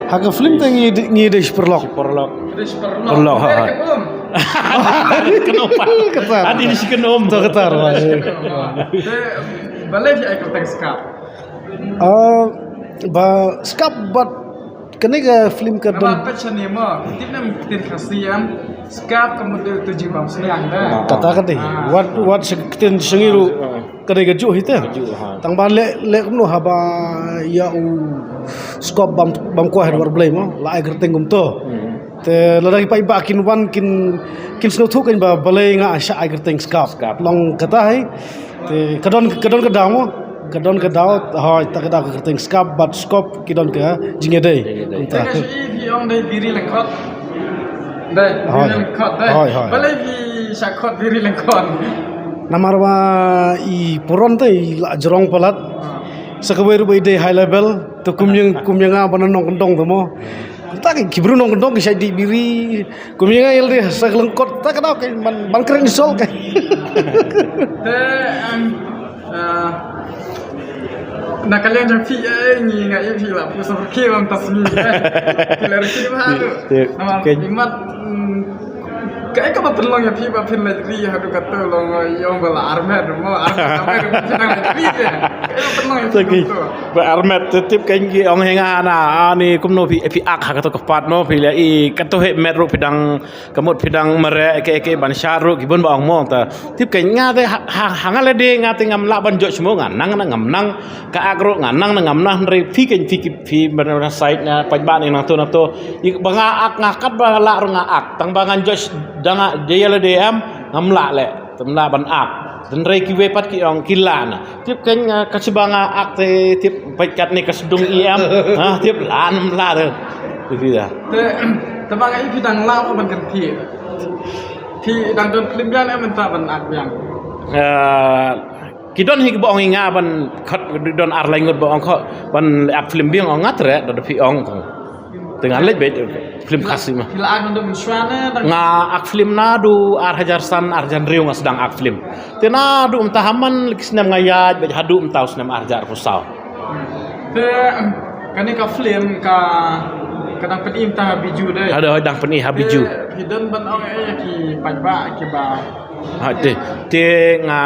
Haka film tu ngi de perlok. Perlok ha. Kenapa? Ketar. Adi ni si kenom. Tu ketar. Balai ai ka tang skap. Ba skap bat kene ka film ka Nama pecah ni mah, kita nak tin kasihan. Skap kemudian tujuh bang senang dah. kata kan deh wat sekitin sengiru kene ka ju hita. Tang ban le kumno haba ya u skop bam ko har blai mo la ai gerteng gum to. Te la pai ba kin wan kin sno thu kan ba balai nga sha ai gerteng skap. Long kata hai te kadon ka damo kadon ka daw hoy ta ka daw ka ting skap bat skop kidon ka jinge dei Tengah si yang dah diri lengkap. Dah diri lengkap dah. Balai syakot diri lengkap. namarwa i puron te la jerong palat sakawe ru dei high level to kumyang apa nong kendong to mo ta ki kibru nong kendong ki sai di biri kumyang el de sak lengkot ta ka daw ke ban keren sol ke Te nak kalian jangan pi ni ngai pi lah pusat ke bang tasmi. Kalian kiri baharu. Nama imat kayak apa perlu ya pi ba pin lagi hadu kata long yang bala armet mo armet lagi ya. Kayak perlu ya pi. Ba armet tetip kan gi ong henga na ani kumno pi ak ha kato kepat no pi la I kato he met ru pidang kamut pidang mere ke ban syaru gibon ba ong mo ta tip kan nga te hangale de nga te ngam la ban jo semua ngang ngam nang ka agro ngang ngam nang re pi kan pi benar site na pajban ing nang to banga ak ngakat ba la ru nga ak tang bangan jo danga dia le DM ngamla le temla ban ak dan rei ki wepat ki ong kilana tip kan kasibanga ak te tip paikat ni kasdung IM ha tip lan la de tu dah te bang ai pi dang lao ban kan pi dang don film yan em ta ban ak yang kidon hi bo ong inga ban khat don ar lai ngot bo ong kho ban ak film biang ong ngatre do pi ong dengan lej bet film kasih mah Bila aku untuk mensuana nga ak film na du ar hajar san arjan riu nga sedang ak film tena du tahaman kisnam ngayat bet hadu tahu senam arjar pusau te kani ka film ka kadang pedim ta biju deh ada hodang peni habiju hidden ban ong ki pajba ki ba ha te nga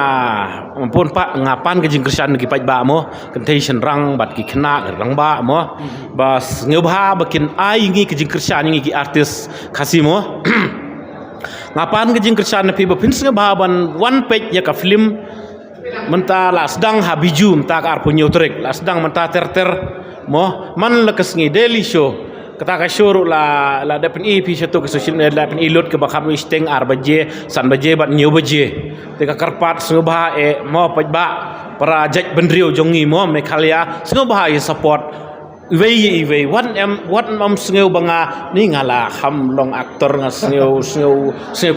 ampun pak ngapan ke jingkersan ki paj ba mo contation rang bat ki khna rang ba mo bas ngebha bakin ai ngi ke jingkersan ngi ki artis khasimo ngapan ke jingkersan pi bapin ngebha ban one page ya ka film menta la sedang habiju menta ka ar punyo trek la sedang menta ter mo man lekas ngi daily show kata ka syuru la dapen pi satu ke social media dapen ilut ke bakam isteng ar baje san baje bat nyu baje te ka karpat sengba mo pajba para jaj bendrio jongi mo mekalia sengba ya support Iwei what am sengeu banga ni ngala ham long aktor nga sengeu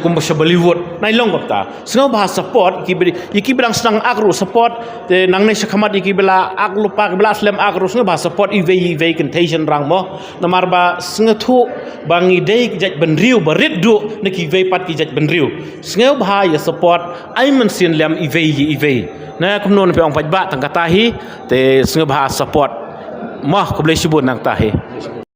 kumbasa Bollywood nai long kapta sengeu bahasa support iki bilang senang agro support te nang ne sakamat iki bela ag lupa bela slam agro sengeu bahasa support iwei contation rang mo namar ba sengeu thu bangi dei jaj benriu barit du neki wei pat ki jaj benriu sengeu bahaya support ai men sin lam iwei na kumnon pe ong pajba tang katahi te sengeu bahasa support mah ko boleh sebut nang tahi